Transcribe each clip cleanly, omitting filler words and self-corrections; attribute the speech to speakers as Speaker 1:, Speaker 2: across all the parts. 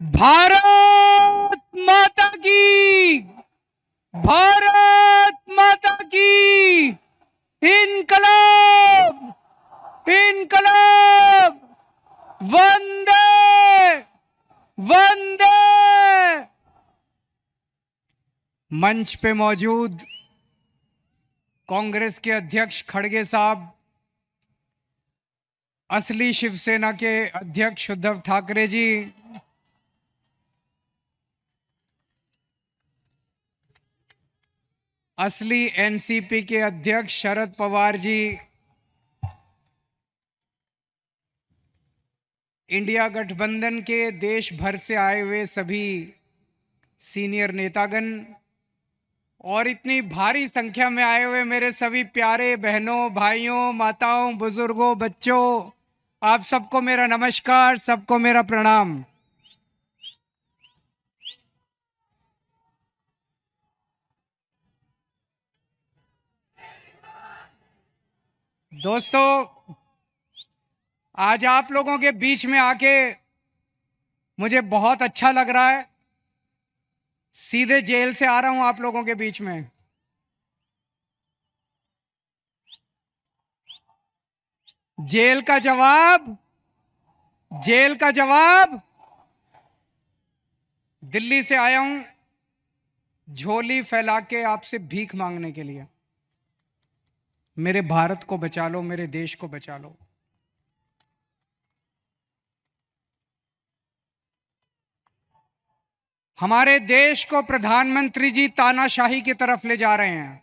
Speaker 1: भारत माता की, भारत माता की, इनकलाब, इनकलाब, वंदे वंदे। मंच पे मौजूद कांग्रेस के अध्यक्ष खड़गे साहब, असली शिवसेना के अध्यक्ष उद्धव ठाकरे जी, असली एनसीपी के अध्यक्ष शरद पवार जी, इंडिया गठबंधन के देश भर से आए हुए सभी सीनियर नेतागण और इतनी भारी संख्या में आए हुए मेरे सभी प्यारे बहनों, भाइयों, माताओं, बुजुर्गों, बच्चों, आप सबको मेरा नमस्कार, सबको मेरा प्रणाम। दोस्तों, आज आप लोगों के बीच में आके मुझे बहुत अच्छा लग रहा है। सीधे जेल से आ रहा हूं आप लोगों के बीच में। जेल का जवाब, जेल का जवाब, दिल्ली से आया हूं झोली फैला के आपसे भीख मांगने के लिए। मेरे भारत को बचा लो, मेरे देश को बचा लो। हमारे देश को प्रधानमंत्री जी तानाशाही की तरफ ले जा रहे हैं।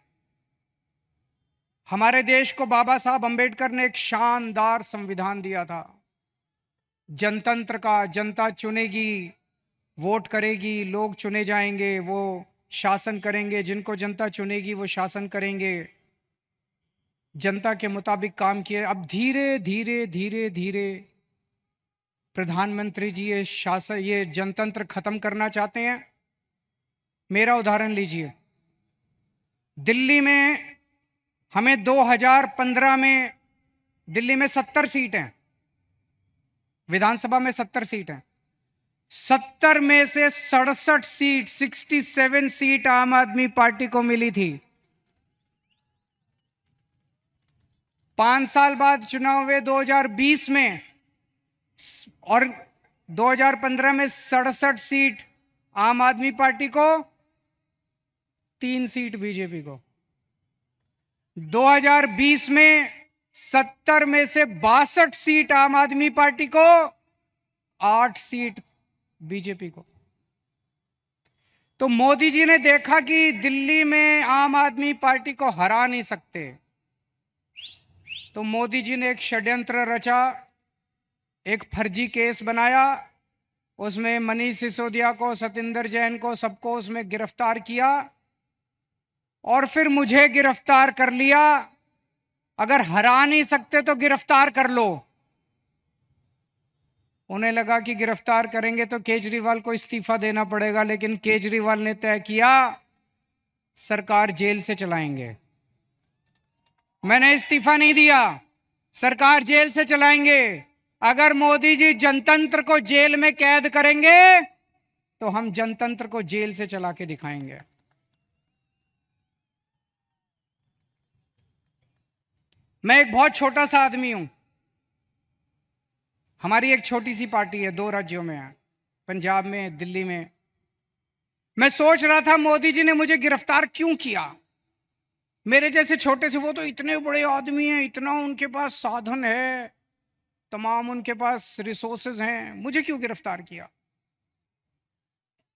Speaker 1: हमारे देश को बाबा साहब अंबेडकर ने एक शानदार संविधान दिया था, जनतंत्र का। जनता चुनेगी, वोट करेगी, लोग चुने जाएंगे, वो शासन करेंगे। जिनको जनता चुनेगी वो शासन करेंगे। जनता के मुताबिक काम किए। अब धीरे धीरे धीरे धीरे प्रधानमंत्री जी ये शासन, ये जनतंत्र खत्म करना चाहते हैं। मेरा उदाहरण लीजिए, दिल्ली में हमें 2015 में दिल्ली में 70 सीट हैं, विधानसभा में 70 सीट हैं। 70 में से 67 सीट, 67 सीट आम आदमी पार्टी को मिली थी। 5 साल बाद चुनाव हुए 2020 में, और 2015 में 67 सीट आम आदमी पार्टी को, 3 सीट बीजेपी को। 2020 में 70 में से 62 सीट आम आदमी पार्टी को, 8 सीट बीजेपी को। तो मोदी जी ने देखा कि दिल्ली में आम आदमी पार्टी को हरा नहीं सकते, तो मोदी जी ने एक षड्यंत्र रचा, एक फर्जी केस बनाया। उसमें मनीष सिसोदिया को, सतिंदर जैन को, सबको उसमें गिरफ्तार किया और फिर मुझे गिरफ्तार कर लिया। अगर हरा नहीं सकते तो गिरफ्तार कर लो। उन्हें लगा कि गिरफ्तार करेंगे तो केजरीवाल को इस्तीफा देना पड़ेगा, लेकिन केजरीवाल ने तय किया सरकार जेल से चलाएंगे। मैंने इस्तीफा नहीं दिया, सरकार जेल से चलाएंगे। अगर मोदी जी जनतंत्र को जेल में कैद करेंगे तो हम जनतंत्र को जेल से चला के दिखाएंगे। मैं एक बहुत छोटा सा आदमी हूं। हमारी एक छोटी सी पार्टी है, 2 राज्यों में है, पंजाब में, दिल्ली में। मैं सोच रहा था मोदी जी ने मुझे गिरफ्तार क्यों किया। मेरे जैसे छोटे से, वो तो इतने बड़े आदमी हैं, इतना उनके पास साधन है, तमाम उनके पास रिसोर्सेज हैं, मुझे क्यों गिरफ्तार किया।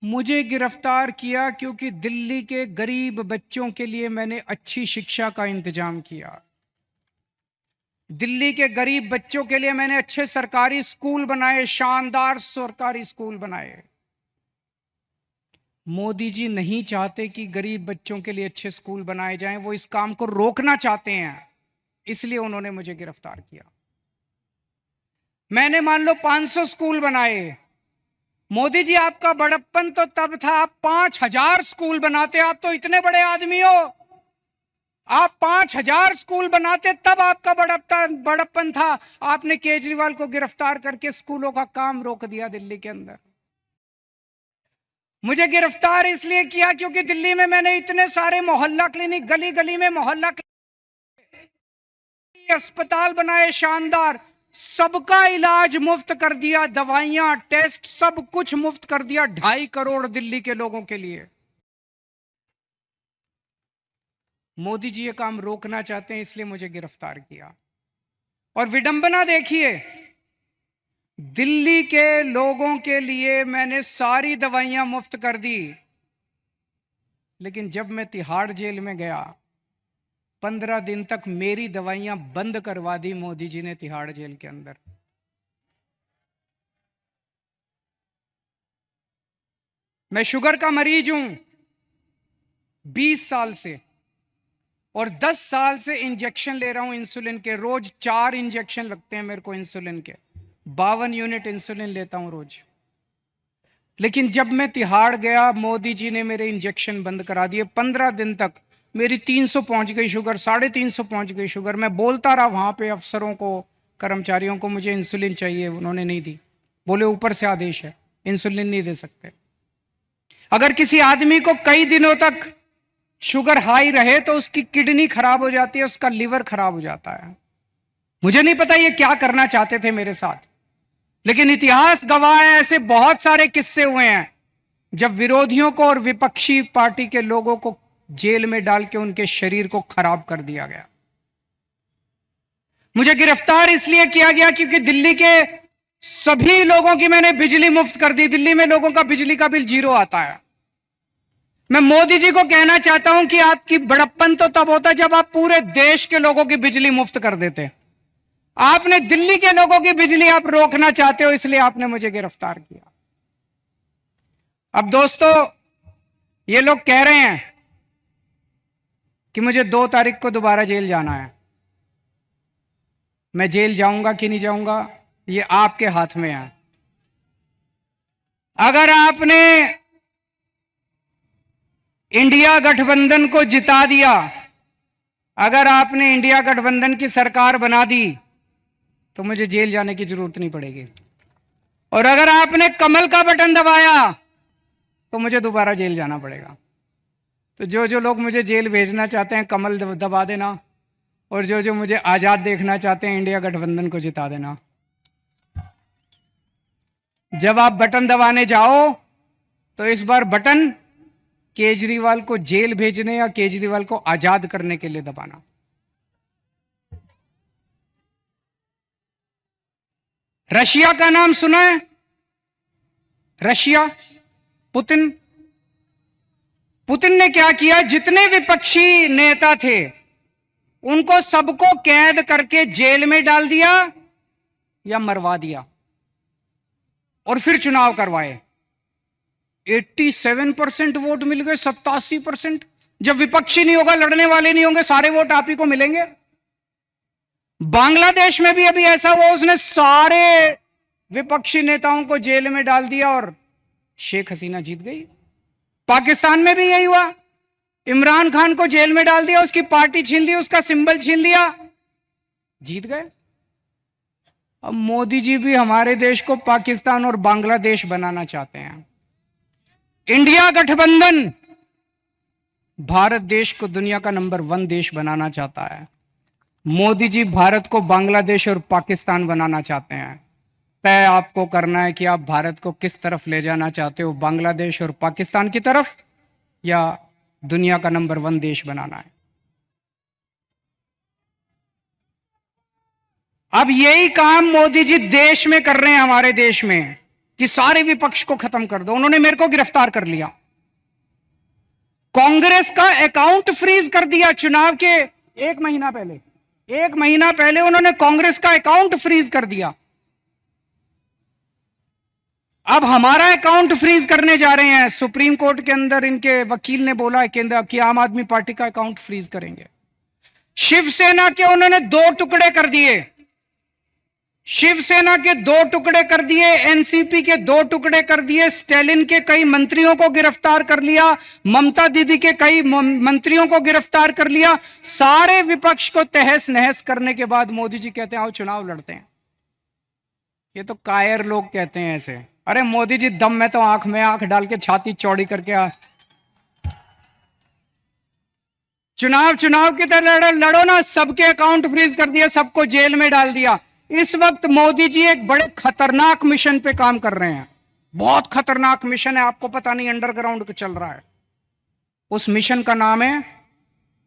Speaker 1: मुझे गिरफ्तार किया क्योंकि दिल्ली के गरीब बच्चों के लिए मैंने अच्छी शिक्षा का इंतजाम किया। दिल्ली के गरीब बच्चों के लिए मैंने अच्छे सरकारी स्कूल बनाए, शानदार सरकारी स्कूल बनाए। मोदी जी नहीं चाहते कि गरीब बच्चों के लिए अच्छे स्कूल बनाए जाएं, वो इस काम को रोकना चाहते हैं, इसलिए उन्होंने मुझे गिरफ्तार किया। मैंने मान लो 500 स्कूल बनाए। मोदी जी, आपका बड़प्पन तो तब था आप 5000 स्कूल बनाते। आप तो इतने बड़े आदमी हो, आप 5000 स्कूल बनाते, तब आपका बड़प्पन था। आपने केजरीवाल को गिरफ्तार करके स्कूलों का काम रोक दिया दिल्ली के अंदर। मुझे गिरफ्तार इसलिए किया क्योंकि दिल्ली में मैंने इतने सारे मोहल्ला क्लिनिक, गली गली में मोहल्ला क्लिनिक, अस्पताल बनाए शानदार, सबका इलाज मुफ्त कर दिया, दवाइयां, टेस्ट, सब कुछ मुफ्त कर दिया 2.5 करोड़ दिल्ली के लोगों के लिए। मोदी जी ये काम रोकना चाहते हैं, इसलिए मुझे गिरफ्तार किया। और विडंबना देखिए, दिल्ली के लोगों के लिए मैंने सारी दवाइयां मुफ्त कर दी, लेकिन जब मैं तिहाड़ जेल में गया 15 दिन तक मेरी दवाइयां बंद करवा दी मोदी जी ने तिहाड़ जेल के अंदर। मैं शुगर का मरीज हूं 20 साल से, और 10 साल से इंजेक्शन ले रहा हूं इंसुलिन के। रोज 4 इंजेक्शन लगते हैं मेरे को इंसुलिन के, 52 यूनिट इंसुलिन लेता हूं रोज। लेकिन जब मैं तिहाड़ गया, मोदी जी ने मेरे इंजेक्शन बंद करा दिए। 15 दिन तक मेरी 300 पहुंच गई शुगर, 350 पहुंच गई शुगर। मैं बोलता रहा वहां पे अफसरों को, कर्मचारियों को, मुझे इंसुलिन चाहिए, उन्होंने नहीं दी। बोले ऊपर से आदेश है, इंसुलिन नहीं दे सकते। अगर किसी आदमी को कई दिनों तक शुगर हाई रहे तो उसकी किडनी खराब हो जाती है, उसका लिवर खराब हो जाता है। मुझे नहीं पता ये क्या करना चाहते थे मेरे साथ, लेकिन इतिहास गवाह है, ऐसे बहुत सारे किस्से हुए हैं जब विरोधियों को और विपक्षी पार्टी के लोगों को जेल में डाल के उनके शरीर को खराब कर दिया गया। मुझे गिरफ्तार इसलिए किया गया क्योंकि दिल्ली के सभी लोगों की मैंने बिजली मुफ्त कर दी। दिल्ली में लोगों का बिजली का बिल 0 आता है। मैं मोदी जी को कहना चाहता हूं कि आपकी बड़प्पन तो तब होता जब आप पूरे देश के लोगों की बिजली मुफ्त कर देते। आपने दिल्ली के लोगों की बिजली आप रोकना चाहते हो, इसलिए आपने मुझे गिरफ्तार किया। अब दोस्तों, ये लोग कह रहे हैं कि मुझे 2 तारीख को दोबारा जेल जाना है। मैं जेल जाऊंगा कि नहीं जाऊंगा, ये आपके हाथ में है। अगर आपने इंडिया गठबंधन को जिता दिया, अगर आपने इंडिया गठबंधन की सरकार बना दी, तो मुझे जेल जाने की जरूरत नहीं पड़ेगी। और अगर आपने कमल का बटन दबाया तो मुझे दोबारा जेल जाना पड़ेगा। तो जो जो लोग मुझे जेल भेजना चाहते हैं, कमल दबा देना, और जो जो मुझे आजाद देखना चाहते हैं, इंडिया गठबंधन को जिता देना। जब आप बटन दबाने जाओ तो इस बार बटन केजरीवाल को जेल भेजने या केजरीवाल को आजाद करने के लिए दबाना। रशिया का नाम सुना है? Russia, Putin. पुतिन ने क्या किया, जितने विपक्षी नेता थे उनको सबको कैद करके जेल में डाल दिया या मरवा दिया, और फिर चुनाव करवाए। 87% वोट मिल गए, 87%। जब विपक्षी नहीं होगा, लड़ने वाले नहीं होंगे, सारे वोट आप ही को मिलेंगे। बांग्लादेश में भी अभी ऐसा हुआ, उसने सारे विपक्षी नेताओं को जेल में डाल दिया और शेख हसीना जीत गई। पाकिस्तान में भी यही हुआ, इमरान खान को जेल में डाल दिया, उसकी पार्टी छीन ली, उसका सिंबल छीन लिया, जीत गए। अब मोदी जी भी हमारे देश को पाकिस्तान और बांग्लादेश बनाना चाहते हैं। इंडिया गठबंधन भारत देश को दुनिया का नंबर 1 देश बनाना चाहता है। मोदी जी भारत को बांग्लादेश और पाकिस्तान बनाना चाहते हैं। तय आपको करना है कि आप भारत को किस तरफ ले जाना चाहते हो, बांग्लादेश और पाकिस्तान की तरफ, या दुनिया का नंबर 1 देश बनाना है। अब यही काम मोदी जी देश में कर रहे हैं, हमारे देश में, कि सारे विपक्ष को खत्म कर दो। उन्होंने मेरे को गिरफ्तार कर लिया, कांग्रेस का अकाउंट फ्रीज कर दिया। चुनाव के 1 महीना पहले उन्होंने कांग्रेस का अकाउंट फ्रीज कर दिया। अब हमारा अकाउंट फ्रीज करने जा रहे हैं। सुप्रीम कोर्ट के अंदर इनके वकील ने बोला कि आम आदमी पार्टी का अकाउंट फ्रीज करेंगे। शिवसेना के उन्होंने 2 टुकड़े कर दिए, शिवसेना के 2 टुकड़े कर दिए, एनसीपी के 2 टुकड़े कर दिए, स्टैलिन के कई मंत्रियों को गिरफ्तार कर लिया, ममता दीदी के कई मंत्रियों को गिरफ्तार कर लिया। सारे विपक्ष को तहस नहस करने के बाद मोदी जी कहते हैं आओ चुनाव लड़ते हैं। ये तो कायर लोग कहते हैं ऐसे। अरे मोदी जी, दम में तो आंख में आंख डाल के छाती चौड़ी करके चुनाव की तरह लड़ो ना। सबके अकाउंट फ्रीज कर दिया, सबको जेल में डाल दिया। इस वक्त मोदी जी एक बड़े खतरनाक मिशन पे काम कर रहे हैं। बहुत खतरनाक मिशन है, आपको पता नहीं अंडरग्राउंड चल रहा है। उस मिशन का नाम है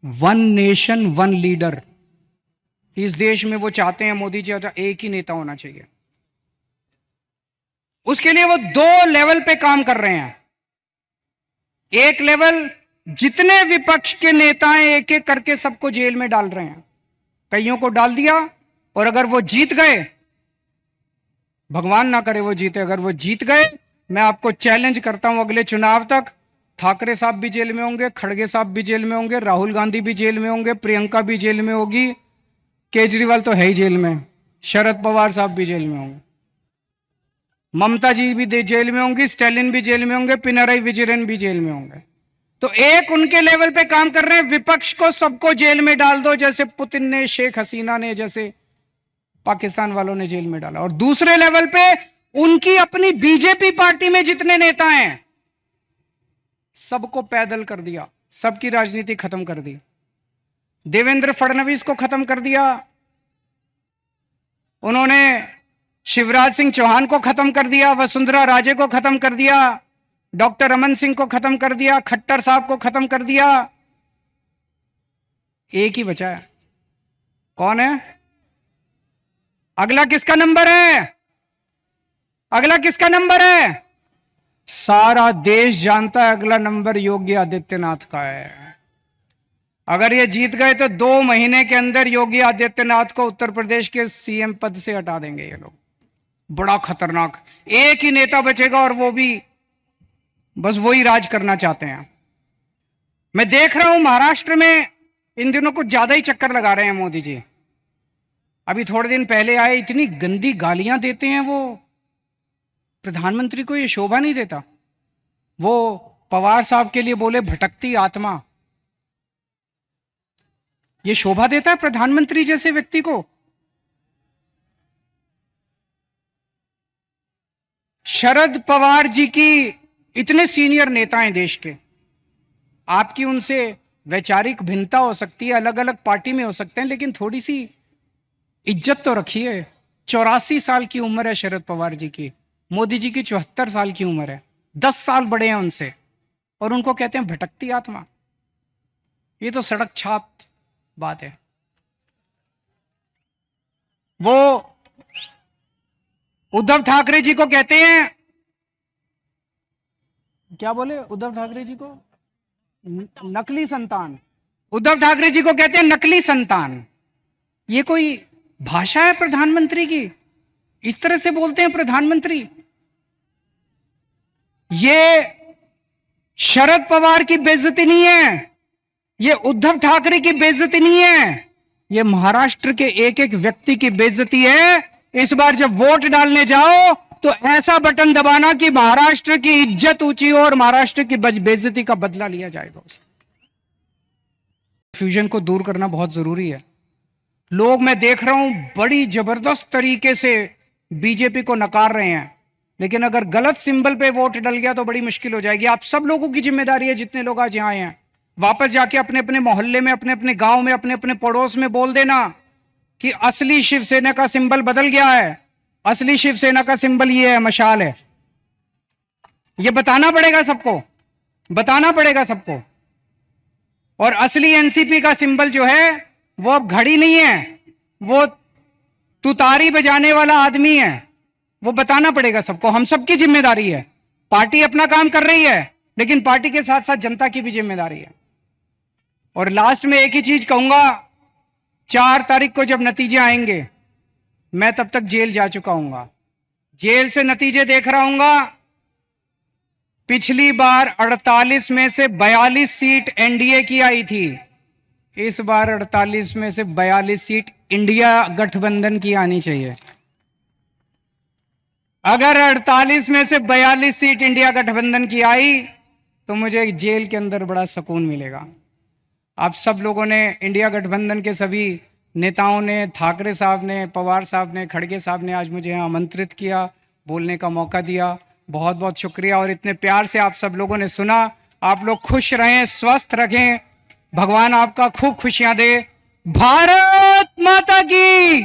Speaker 1: वन नेशन वन लीडर। इस देश में वो चाहते हैं मोदी जी एक ही नेता होना चाहिए। उसके लिए वो दो लेवल पे काम कर रहे हैं। एक लेवल, जितने विपक्ष के नेता हैं एक एक करके सबको जेल में डाल रहे हैं। कईयों को डाल दिया, और अगर वो जीत गए, भगवान ना करे वो जीते, अगर वो जीत गए, मैं आपको चैलेंज करता हूं अगले चुनाव तक ठाकरे साहब भी जेल में होंगे, खड़गे साहब भी जेल में होंगे, राहुल गांधी भी जेल में होंगे, प्रियंका भी जेल में होगी, केजरीवाल तो है ही जेल में, शरद पवार साहब भी जेल में होंगे, ममता जी भी जेल में होंगी, स्टालिन भी जेल में होंगे, पिनराई विजयन भी जेल में होंगे। तो एक उनके लेवल पे काम कर रहे हैं, विपक्ष को सबको जेल में डाल दो, जैसे पुतिन ने, शेख हसीना ने, जैसे पाकिस्तान वालों ने जेल में डाला। और दूसरे लेवल पे उनकी अपनी बीजेपी पार्टी में जितने नेता हैं सबको पैदल कर दिया, सबकी राजनीति खत्म कर दी। देवेंद्र फडणवीस को खत्म कर दिया उन्होंने, शिवराज सिंह चौहान को खत्म कर दिया, वसुंधरा राजे को खत्म कर दिया, डॉक्टर रमन सिंह को खत्म कर दिया, खट्टर साहब को खत्म कर दिया। एक ही बचा है। कौन है? अगला किसका नंबर है? अगला किसका नंबर है? सारा देश जानता है अगला नंबर योगी आदित्यनाथ का है। अगर ये जीत गए तो 2 महीने के अंदर योगी आदित्यनाथ को उत्तर प्रदेश के सीएम पद से हटा देंगे ये लोग। बड़ा खतरनाक, एक ही नेता बचेगा और वो भी बस वही राज करना चाहते हैं। मैं देख रहा हूं महाराष्ट्र में इन दिनों कुछ ज्यादा ही चक्कर लगा रहे हैं मोदी जी। अभी थोड़े दिन पहले आए, इतनी गंदी गालियां देते हैं वो, प्रधानमंत्री को ये शोभा नहीं देता। वो पवार साहब के लिए बोले भटकती आत्मा, ये शोभा देता है प्रधानमंत्री जैसे व्यक्ति को? शरद पवार जी की, इतने सीनियर नेता हैं देश के, आपकी उनसे वैचारिक भिन्नता हो सकती है, अलग अलग पार्टी में हो सकते हैं, लेकिन थोड़ी सी इज्जत तो रखिए। 84 साल की उम्र है शरद पवार जी की, मोदी जी की 74 साल की उम्र है, 10 साल बड़े हैं उनसे, और उनको कहते हैं भटकती आत्मा। ये तो सड़क छाप बात है। वो उद्धव ठाकरे जी को कहते हैं, क्या बोले उद्धव ठाकरे जी को? नकली संतान। उद्धव ठाकरे जी को कहते हैं नकली संतान। ये कोई भाषा है प्रधानमंत्री की? इस तरह से बोलते हैं प्रधानमंत्री? ये शरद पवार की बेइज्जती नहीं है, ये उद्धव ठाकरे की बेइज्जती नहीं है, ये महाराष्ट्र के एक एक व्यक्ति की बेइज्जती है। इस बार जब वोट डालने जाओ तो ऐसा बटन दबाना कि महाराष्ट्र की इज्जत ऊंची हो और महाराष्ट्र की बेइज्जती का बदला लिया जाएगा। फ्यूजन को दूर करना बहुत जरूरी है। लोग, मैं देख रहा हूं, बड़ी जबरदस्त तरीके से बीजेपी को नकार रहे हैं, लेकिन अगर गलत सिंबल पे वोट डल गया तो बड़ी मुश्किल हो जाएगी। आप सब लोगों की जिम्मेदारी है, जितने लोग आज यहां आए हैं, वापस जाके अपने अपने मोहल्ले में, अपने अपने गांव में, अपने अपने पड़ोस में बोल देना कि असली शिवसेना का सिंबल बदल गया है, असली शिवसेना का सिंबल ये है, मशाल है। ये बताना पड़ेगा सबको, बताना पड़ेगा सबको। और असली एनसीपी का सिंबल जो है वो अब घड़ी नहीं है, वो तुतारी बजाने वाला आदमी है। वो बताना पड़ेगा सबको, हम सबकी जिम्मेदारी है। पार्टी अपना काम कर रही है, लेकिन पार्टी के साथ साथ जनता की भी जिम्मेदारी है। और लास्ट में एक ही चीज कहूंगा, 4 तारीख को जब नतीजे आएंगे, मैं तब तक जेल जा चुका हूंगा, जेल से नतीजे देख रहा हूंगा। पिछली बार 48 में से 42 सीट एनडीए की आई थी, इस बार 48 में से 42 सीट इंडिया गठबंधन की आनी चाहिए। अगर 48 में से 42 सीट इंडिया गठबंधन की आई तो मुझे जेल के अंदर बड़ा सुकून मिलेगा। आप सब लोगों ने, इंडिया गठबंधन के सभी नेताओं ने, ठाकरे साहब ने, पवार साहब ने, खड़गे साहब ने आज मुझे यहाँ आमंत्रित किया, बोलने का मौका दिया। बहुत बहुत शुक्रिया। और इतने प्यार से आप सब लोगों ने सुना। आप लोग खुश रहें, स्वस्थ रहें, भगवान आपका खूब खुशियां दे। भारत माता की।